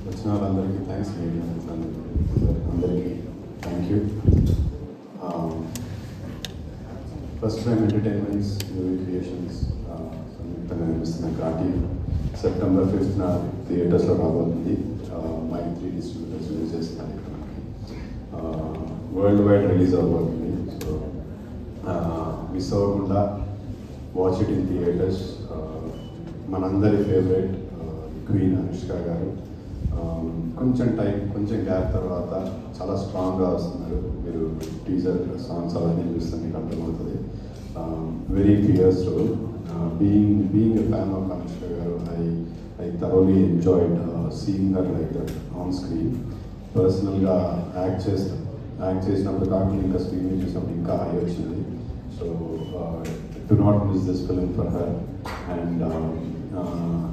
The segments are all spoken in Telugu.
వచ్చిన వాళ్ళందరికీ థ్యాంక్స్ మీడియా అందరికీ thank you. First time entertainments movie creations సంయుక్తంగా నిర్మిస్తున్న ఘాటి సెప్టెంబర్ 5th థియేటర్స్లో రాబోతుంది. మై 3 డిస్ట్రిబ్యూటర్స్ రిలీజ్ చేస్తున్నారు ఇక్కడ మనకి. వరల్డ్ వైడ్ రిలీజ్ అవబోతుంది. సో మిస్ అవ్వకుండా వాచ్ ఇట్ ఇన్ థియేటర్స్. మనందరి ఫేవరెట్ క్వీన్ అనుష్క గారు కొంచెం గ్యాప్ తర్వాత చాలా స్ట్రాంగ్గా వస్తున్నారు. మీరు టీజర్ సాంగ్స్ అవన్నీ చూస్తే మీకు అర్థమవుతుంది. Very clear story. Being a fan of Anushka garu, I thoroughly enjoyed seeing her like that on screen. పర్సనల్గా యాక్ట్ చేసినప్పుడు కాకుండా ఇంకా స్క్రీన్ మీద చూసినప్పుడు ఇంకా హై వచ్చింది. So do not miss this film for her. And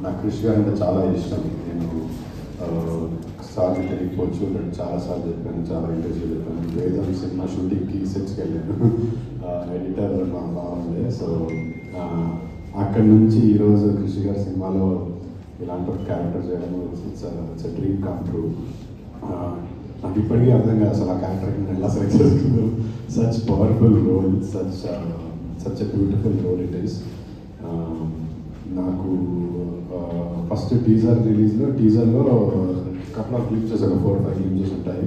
నాకు కృషి గారు అంటే చాలా ఇష్టం. నేను సార్లు తెలియకపోవచ్చు, బట్ చాలాసార్లు చెప్పాను, చాలా ఇంటర్వ్యూ చెప్పాను. వేదం సినిమా షూటింగ్కి సెట్స్కి వెళ్ళాను. ఎడిటర్ మా బాగుండే. సో అక్కడి నుంచి ఈరోజు కృషి గారి సినిమాలో ఇలాంటి ఒక క్యారెక్టర్ చేయడం ఇట్స్ డ్రీమ్ కమ్ ట్రూ. నాకు ఇప్పటికీ అర్థం కాదు అసలు ఆ క్యారెక్టర్కి నేను ఎలా సెలెక్ట్ చేసుకున్నాను. Such powerful role, such a beautiful role it is. నాకు ఫస్ట్ టీజర్లో కపుల్ ఆఫ్ క్లిప్స్ ఒక 4-5 క్లిప్స్ ఉంటాయి.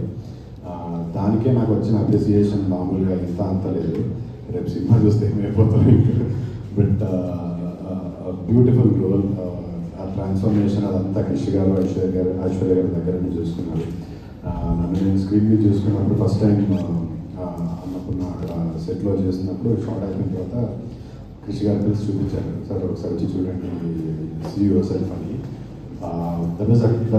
దానికే నాకు వచ్చిన అప్రిసియేషన్ మామూలుగా అంత లేదు. రేపు సినిమా చూస్తే ఏమైపోతాను. బట్ బ్యూటిఫుల్ రోల్, ఆ ట్రాన్స్ఫర్మేషన్ అదంతా కృషి గారు ఐశ్వర్య గారి దగ్గర నుంచి చూసుకున్నారు. నన్ను నేను స్క్రీన్ మీద చూసుకున్నప్పుడు ఫస్ట్ టైం అన్నప్పుడు అక్కడ సెట్లో చేసినప్పుడు షార్ట్ అయిపోయిన తర్వాత కృషి గారు పిలిచి చూపించారు. సార్ ఒకసారి వచ్చి చూడండి, సీ యువర్ సెల్ఫ్ అని. That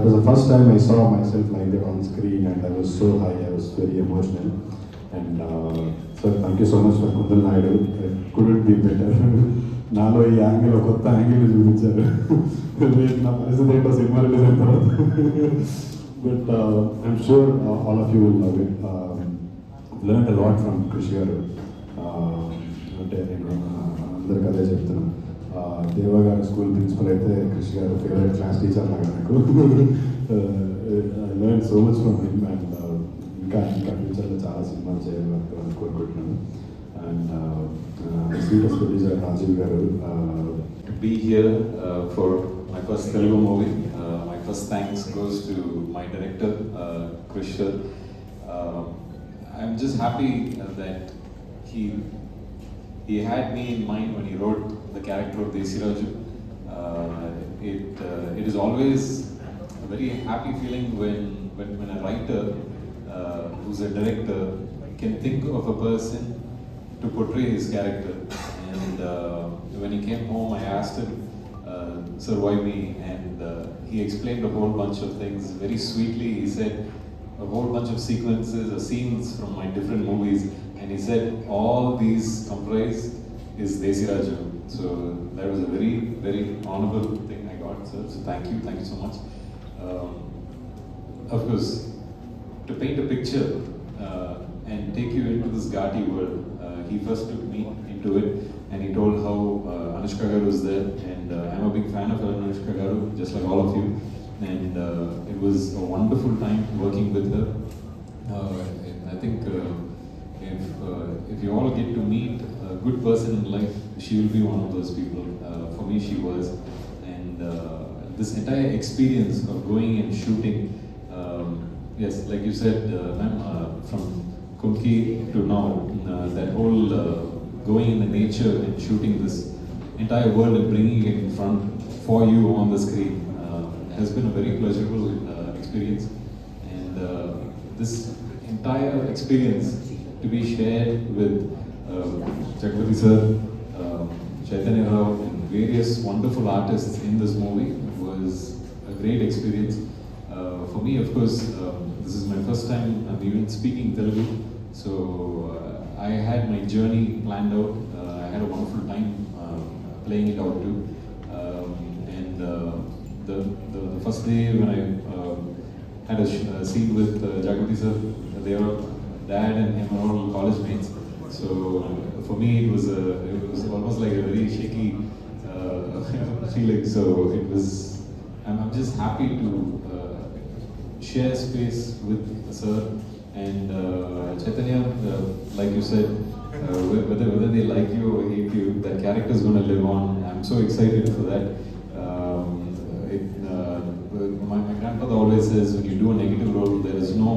was the first time I saw myself like that on screen, and I was so high, I was very emotional. And sir, thank you so much for Kundal Naidu. It couldn't be better. నాలో ఈ యాంగిల్ కొత్త యాంగిల్ చూపించారు. నా పరిస్థితి ఏంటో సినిమా రిలీజ్ అయిన తర్వాత. But I'm sure all of you will love it. Learn a lot from కృషి గారు. అంటే నేను అందరికి అదే చెప్తున్నాను. దేవ గారు స్కూల్ ప్రిన్సిపల్ అయితే కృషి గారు ఫేవరెట్ క్లాస్ టీచర్ లాగా నాకు. Learn so much from him. And ఇంకా ఫ్యూచర్లో చాలా సినిమాలు చేయాలని కోరుకుంటున్నాను. అండ్ స్వీటెస్ట్ ప్రొడ్యూసర్ రాజీవ్ గారు. To be here for my first Telugu movie. My first thanks goes to my director, Krish. I'm just happy that he had me in mind when he wrote the character of Desiraju. It is always a very happy feeling when a writer who's a director can think of a person to portray his character. And when he came home, I asked him, "Sir, why me?" And he explained a whole bunch of things very sweetly. He said a whole bunch of sequences or scenes from my different movies. And he said, all these comprise is Desiraju. So that was a very, very honorable thing I got, sir. So thank you so much. Of course, to paint a picture and take you into this Ghati world, he first took me into it, and he told how Anushka Garu was there, and I'm a big fan of Anushka Garu, just like all of you. And it was a wonderful time working with her. I think if you all get to meet a good person in life, she will be one of those people. For me, she was. And this entire experience of going and shooting, yes, like you said, ma'am, from Kumki to now, that whole going in the nature and shooting this entire world and bringing it in front for you on the screen has been a very pleasurable experience. And this entire experience to be shared with Jagpati sir, Chaitanya Rao, and various wonderful artists in this movie was a great experience. For me, of course, this is my first time I'm even speaking Telugu, so I had my journey planned out. I had a wonderful time playing it out too. And the first day when I had a scene with Jagpati sir, they were dad and him are all college mates. So for me, it was almost like a very shaky feeling. So it was. I'm just happy to share space with sir and Chaitanya, like you said, whether they like you or hate you, that character is going to live on. I'm so excited for that. My grandfather always says, when you do a negative role, there is no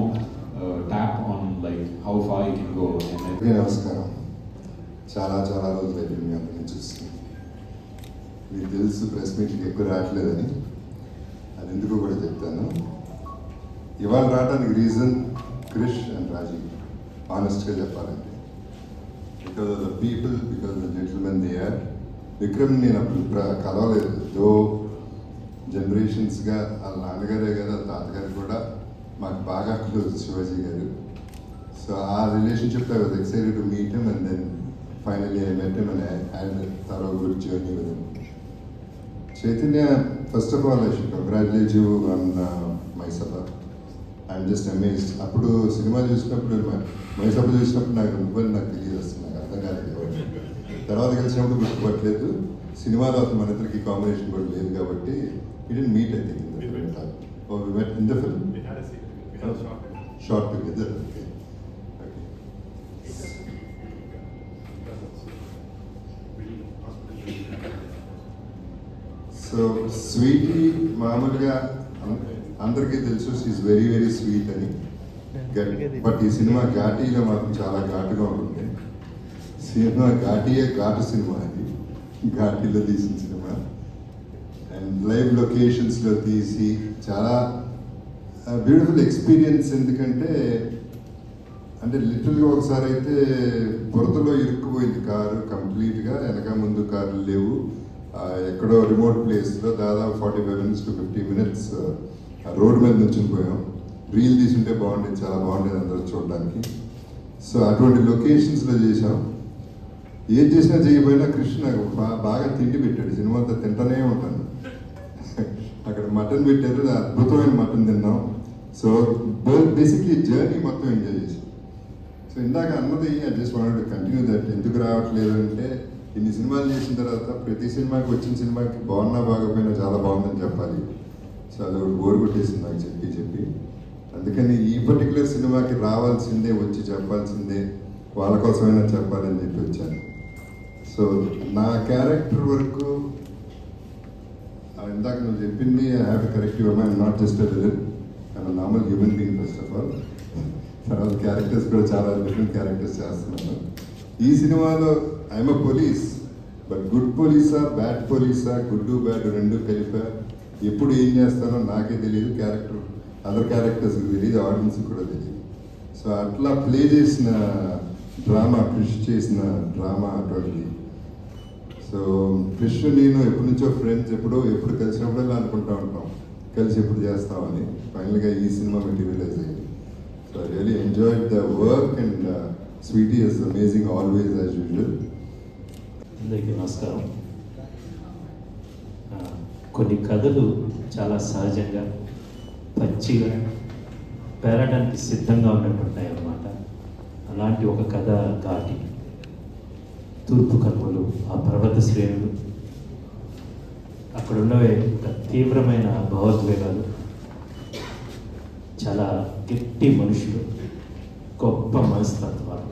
tap on like how far you can go. And అందరికీ నమస్కారం. చాలా చాలా రోజులు అయిపోయింది మీ అందరినీ చూసి. మీకు తెలుసు ప్రెస్ మీట్కి ఎక్కువ రావట్లేదని, అది ఎందుకో కూడా చెప్తాను. ఇవాళ రావడానికి రీజన్ క్రిష్ అండ్ రాజీవ్, ఆనెస్ట్గా చెప్పాలంటే. Because of the people, because of the gentlemen they are. Vikram నేను అప్పుడు కలవలేదు, దో జనరేషన్స్గా వాళ్ళ నాన్నగారే కదా, తాతగారు కూడా మాకు బాగా క్లోజ్ శివాజీ గారు. సో ఆ relationship I was excited to meet him and then finally I met him and I had a thorough good journey with him. Chaitanya, first of all I should congratulate you on Mayasabha. I'm just amazed. అప్పుడు సినిమా చూసినప్పుడు, మైసభ చూసినప్పుడు నాకు నువ్వని నాకు తెలియదు, అసలు నాకు అర్థం కాలేదు కాబట్టి. తర్వాత కలిసినప్పుడు గుర్తుపట్టలేదు. సినిమాలో అసలు మన ఇద్దరికి కాంబినేషన్ కూడా లేదు కాబట్టి we didn't meet, I think, in the film. Oh, we met in the film? We had a scene. We had a shot. Shot together, okay. So Sweety మామూలుగా అందరికీ తెలుసు, షీఈ్ వెరీ వెరీ స్వీట్ అని. బట్ ఈ సినిమా ఘాటీలో మాత్రం చాలా ఘాటుగా ఉంటుంది. సినిమా ఘాటు సినిమా అది, ఘాటీలో తీసిన సినిమా అండ్ లైవ్ లొకేషన్స్లో తీసి చాలా బ్యూటిఫుల్ ఎక్స్పీరియన్స్. ఎందుకంటే అంటే లిటరల్గా ఒకసారి అయితే బురదలో ఇరుక్కుపోయింది కారు కంప్లీట్గా, వెనక ముందు కార్లు లేవు. ఎక్కడో రిమోట్ ప్లేస్లో దాదాపు 45 minutes to 50 minutes రోడ్డు మీద నుంచి పోయాం. రీల్ తీసుంటే బాగుండేది, చాలా బాగుండేది అందరూ చూడడానికి. సో అటువంటి లొకేషన్స్లో చేసాం. ఏం చేసినా చేయకపోయినా కృష్ణ బాగా తిండి పెట్టాడు. సినిమా అంతా తింటూనే ఉంటాను. అక్కడ మటన్ పెట్టారు, అద్భుతమైన మటన్ తిన్నాం. సో బేసిక్లీ జర్నీ మొత్తం ఎంజాయ్ చేసాం. సో ఇందాక అన్నది I just wanted to continue that. ఎందుకు రావట్లేదు అంటే, ఇన్ని సినిమాలు చేసిన తర్వాత ప్రతి సినిమాకి వచ్చిన సినిమాకి బాగున్నా బాగోపోయినా చాలా బాగుందని చెప్పాలి. సో అది ఒకటి బోర్ కొట్టేసింది నాకు చెప్పి. అందుకని ఈ పర్టికులర్ సినిమాకి రావాల్సిందే, వచ్చి చెప్పాల్సిందే, వాళ్ళ కోసమైనా చెప్పాలని చెప్పి వచ్చాను. సో నా క్యారెక్టర్ వరకు ఇందాక నువ్వు చెప్పింది, I have to correct your I'm not just a villain, I'm normal human being first of all. తర్వాత క్యారెక్టర్స్ కూడా చాలా డిఫరెంట్ క్యారెక్టర్స్ చేస్తున్నాను. ఈ సినిమాలో I'm a police, but good పోలీసా బ్యాడ్ పోలీసా, గుడ్ బ్యాడ్ రెండు కలిపా. ఎప్పుడు ఏం చేస్తానో నాకే తెలియదు, అదర్ క్యారెక్టర్స్కి తెలియదు, ఆడియన్స్కి కూడా తెలియదు. సో అట్లా ప్లే చేసిన డ్రామా, కృషి చేసిన డ్రామా అటువంటిది. సో కృష్ నేను ఎప్పటి నుంచో ఫ్రెండ్స్, ఎప్పుడు కలిసినప్పుడల్లా అనుకుంటూ ఉంటాం కలిసి ఎప్పుడు చేస్తామని. ఫైనల్గా ఈ సినిమా మెటీరియలైజ్ అయింది. So I really enjoyed the work and Sweety is amazing always as usual. అందరికీ నమస్కారం. కొన్ని కథలు చాలా సహజంగా పచ్చిగా పేరడానికి సిద్ధంగా ఉన్నట్టున్నాయి అన్నమాట. అలాంటి ఒక కథ ఘాటి. తూర్పు కనుమలు, ఆ పర్వత శ్రేణులు, అక్కడ ఉన్నవే ఒక తీవ్రమైన భావోద్వేగాలు, చాలా గట్టి మనుషులు, గొప్ప మనస్తత్వాలు,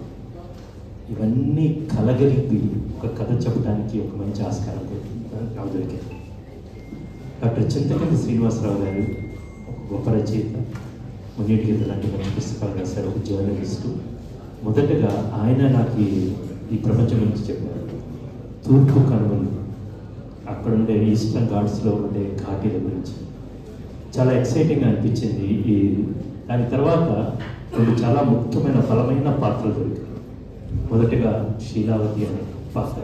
ఇవన్నీ కలగలిపి ఒక కథ చెప్పడానికి ఒక మంచి ఆస్కారం నాకు దొరికింది. డాక్టర్ చింతకంటి శ్రీనివాసరావు గారు ఒక గొప్ప రచయిత, మున్నిటి గీత లాంటి మంచి పుస్తకాలు రాశారు, ఒక జర్నలిస్టు. మొదటగా ఆయన నాకు ఈ ప్రపంచం గురించి చెప్పారు. తూర్పు కనుమలు, అక్కడ ఉండే ఈస్టర్న్ ఘాట్స్లో ఉండే ఘాటీల గురించి చాలా ఎక్సైటింగ్గా అనిపించింది. దాని తర్వాత కొన్ని చాలా ముఖ్యమైన బలమైన పాత్రలు దొరికాయి. మొదటిగా శీలావతి అనే పాత్ర,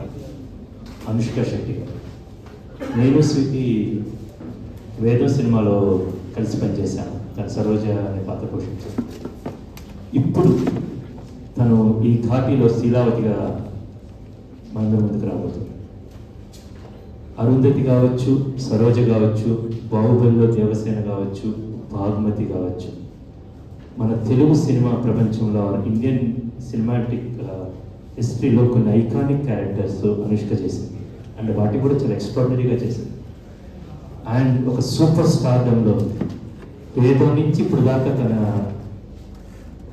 అనుష్క శెట్టి గారు. నేను స్వీటీ వేదం సినిమాలో కలిసి పనిచేశాను, తను సరోజ అనే పాత్ర పోషించాను. ఇప్పుడు తను ఈ ఘాటీలో శీలావతిగా మనందరి ముందుకు రాబోతుంది. అరుంధతి కావచ్చు, సరోజ కావచ్చు, బాహుబలిలో దేవసేన కావచ్చు, భాగ్మతి కావచ్చు, మన తెలుగు సినిమా ప్రపంచంలో ఇండియన్ సినిమాటిక్ హిస్టరీలో కొన్ని ఐకానిక్ క్యారెక్టర్స్ అనుష్క చేసింది. అండ్ వాటి కూడా చాలా ఎక్స్ట్రాడినరీగా చేసింది. అండ్ ఒక సూపర్ స్టార్డంలో ఉంది. ఏదో నుంచి ఇప్పుడు దాకా తన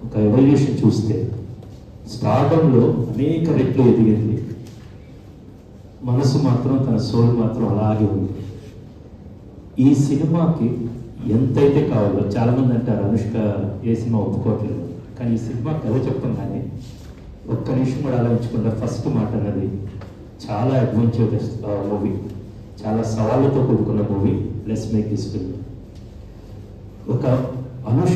ఒక ఎవల్యూషన్ చూస్తే స్టార్డంలో అనేక రెట్లు ఎదిగింది, మనసు మాత్రం తన సోల్ మాత్రం అలాగే ఉంది. ఈ సినిమాకి ఎంతైతే కావాలో, చాలామంది అంటారు అనుష్క ఏ సినిమా ఒప్పుకోవట్లేదు, కానీ ఈ సినిమా కథ చెప్పంగానే ఒక్క నిమిషం కూడా ఆలోచించకుండా ఫస్ట్ మాట అన్నది చాలా అడ్వెంచరస్ మూవీ, చాలా సవాళ్ళతో కూడుకున్న movie. Let's make this film. ఒక అనుష్క